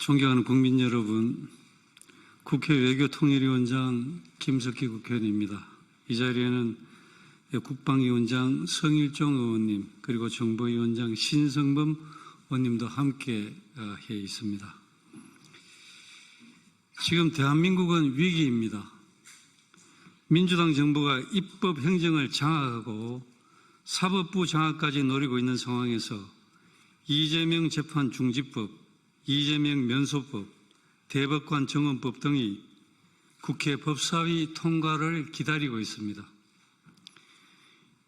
존경하는 국민 여러분, 국회 외교통일위원장 김석희 국회의원입니다. 이 자리에는 국방위원장 성일종 의원님 그리고 정보위원장 신성범 의원님도 함께 해 있습니다. 지금 대한민국은 위기입니다. 민주당 정부가 입법 행정을 장악하고 사법부 장악까지 노리고 있는 상황에서 이재명 재판 중지법, 이재명 면소법, 대법관 정원법 등이 국회 법사위 통과를 기다리고 있습니다.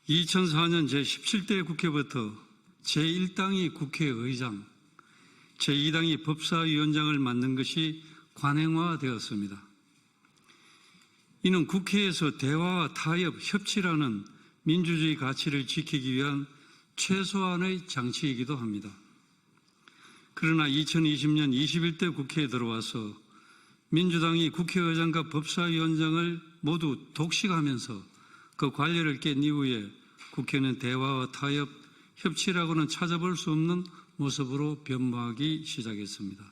2004년 제17대 국회부터 제1당이 국회의장, 제2당이 법사위원장을 맡는 것이 관행화되었습니다. 이는 국회에서 대화와 타협, 협치라는 민주주의 가치를 지키기 위한 최소한의 장치이기도 합니다. 그러나 2020년 21대 국회에 들어와서 민주당이 국회의장과 법사위원장을 모두 독식하면서 그 관례를 깬 이후에 국회는 대화와 타협, 협치라고는 찾아볼 수 없는 모습으로 변모하기 시작했습니다.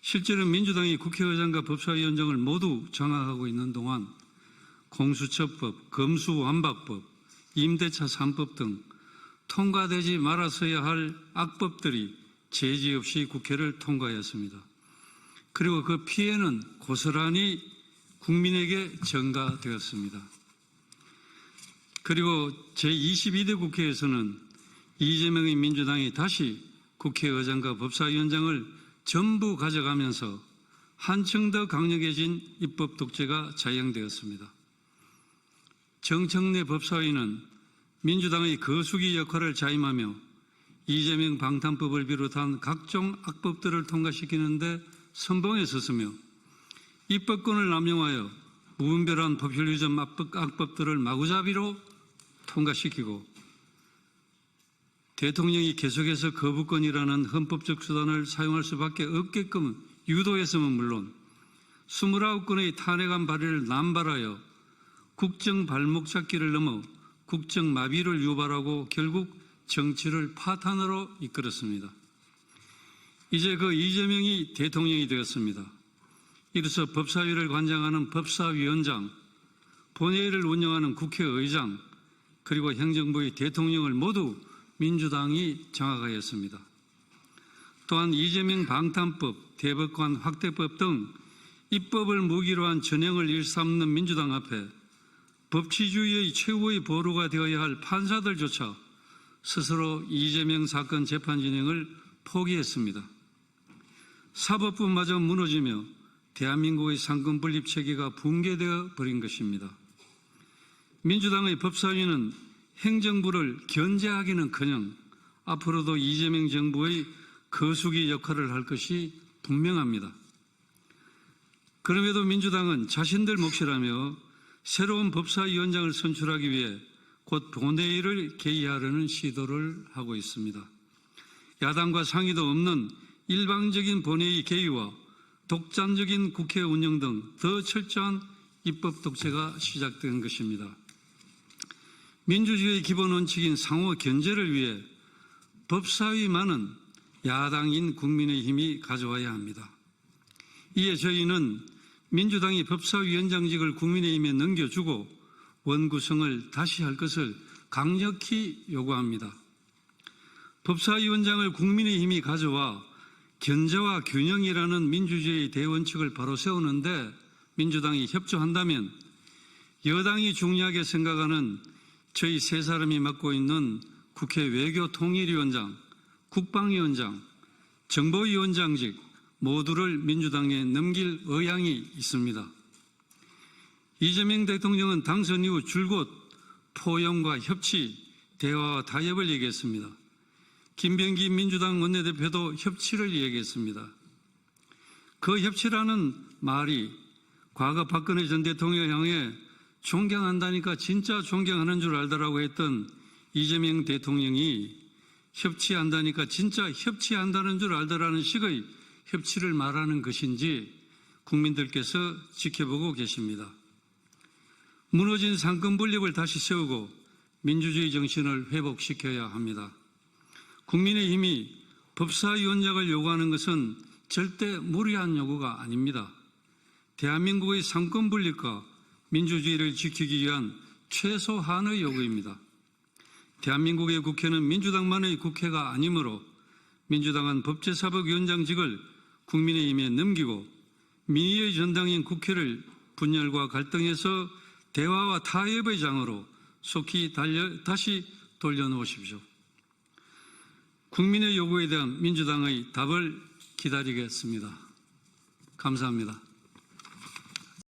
실제로 민주당이 국회의장과 법사위원장을 모두 장악하고 있는 동안 공수처법, 검수완박법, 임대차 3법 등 통과되지 말았어야 할 악법들이 제지 없이 국회를 통과했습니다. 그리고 그 피해는 고스란히 국민에게 전가되었습니다. 그리고 제22대 국회에서는 이재명의 민주당이 다시 국회의장과 법사위원장을 전부 가져가면서 한층 더 강력해진 입법 독재가 자행되었습니다. 정청래 법사위는 민주당의 거수기 역할을 자임하며 이재명 방탄법을 비롯한 각종 악법들을 통과시키는데 선봉에 섰으며 입법권을 남용하여 무분별한 법률위반 악법들을 마구잡이로 통과시키고 대통령이 계속해서 거부권이라는 헌법적 수단을 사용할 수밖에 없게끔 유도했으면 물론 29건의 탄핵안 발의를 남발하여 국정 발목 잡기를 넘어 국정 마비를 유발하고 결국 정치를 파탄으로 이끌었습니다. 이제 그 이재명이 대통령이 되었습니다. 이로써 법사위를 관장하는 법사위원장, 본회의를 운영하는 국회의장, 그리고 행정부의 대통령을 모두 민주당이 장악하였습니다. 또한 이재명 방탄법, 대법관 확대법 등 입법을 무기로 한 전형을 일삼는 민주당 앞에 법치주의의 최고의 보루가 되어야 할 판사들조차 스스로 이재명 사건 재판 진행을 포기했습니다. 사법부마저 무너지며 대한민국의 상권 분립 체계가 붕괴되어 버린 것입니다. 민주당의 법사위는 행정부를 견제하기는커녕 앞으로도 이재명 정부의 거수기 역할을 할 것이 분명합니다. 그럼에도 민주당은 자신들 몫이라며 새로운 법사위원장을 선출하기 위해 곧 본회의를 개의하려는 시도를 하고 있습니다. 야당과 상의도 없는 일방적인 본회의 개의와 독단적인 국회 운영 등 더 철저한 입법 독재가 시작된 것입니다. 민주주의의 기본 원칙인 상호 견제를 위해 법사위만은 야당인 국민의힘이 가져와야 합니다. 이에 저희는 민주당이 법사위원장직을 국민의힘에 넘겨주고 원구성을 다시 할 것을 강력히 요구합니다. 법사위원장을 국민의힘이 가져와 견제와 균형이라는 민주주의의 대원칙을 바로 세우는데 민주당이 협조한다면 여당이 중요하게 생각하는 저희 세 사람이 맡고 있는 국회 외교통일위원장, 국방위원장, 정보위원장직 모두를 민주당에 넘길 의향이 있습니다. 이재명 대통령은 당선 이후 줄곧 포용과 협치, 대화와 타협을 얘기했습니다. 김병기 민주당 원내대표도 협치를 얘기했습니다. 그 협치라는 말이 과거 박근혜 전 대통령을 향해 존경한다니까 진짜 존경하는 줄 알더라고 했던 이재명 대통령이 협치한다니까 진짜 협치한다는 줄 알더라는 식의 협치를 말하는 것인지 국민들께서 지켜보고 계십니다. 무너진 상권 분립을 다시 세우고 민주주의 정신을 회복시켜야 합니다. 국민의힘이 법사위원장을 요구하는 것은 절대 무리한 요구가 아닙니다. 대한민국의 상권 분립과 민주주의를 지키기 위한 최소한의 요구입니다. 대한민국의 국회는 민주당만의 국회가 아니므로 민주당은 법제사법위원장직을 국민의힘에 넘기고 민의의 전당인 국회를 분열과 갈등에서 대화와 타협의 장으로 속히 다시 돌려놓으십시오. 국민의 요구에 대한 민주당의 답을 기다리겠습니다. 감사합니다.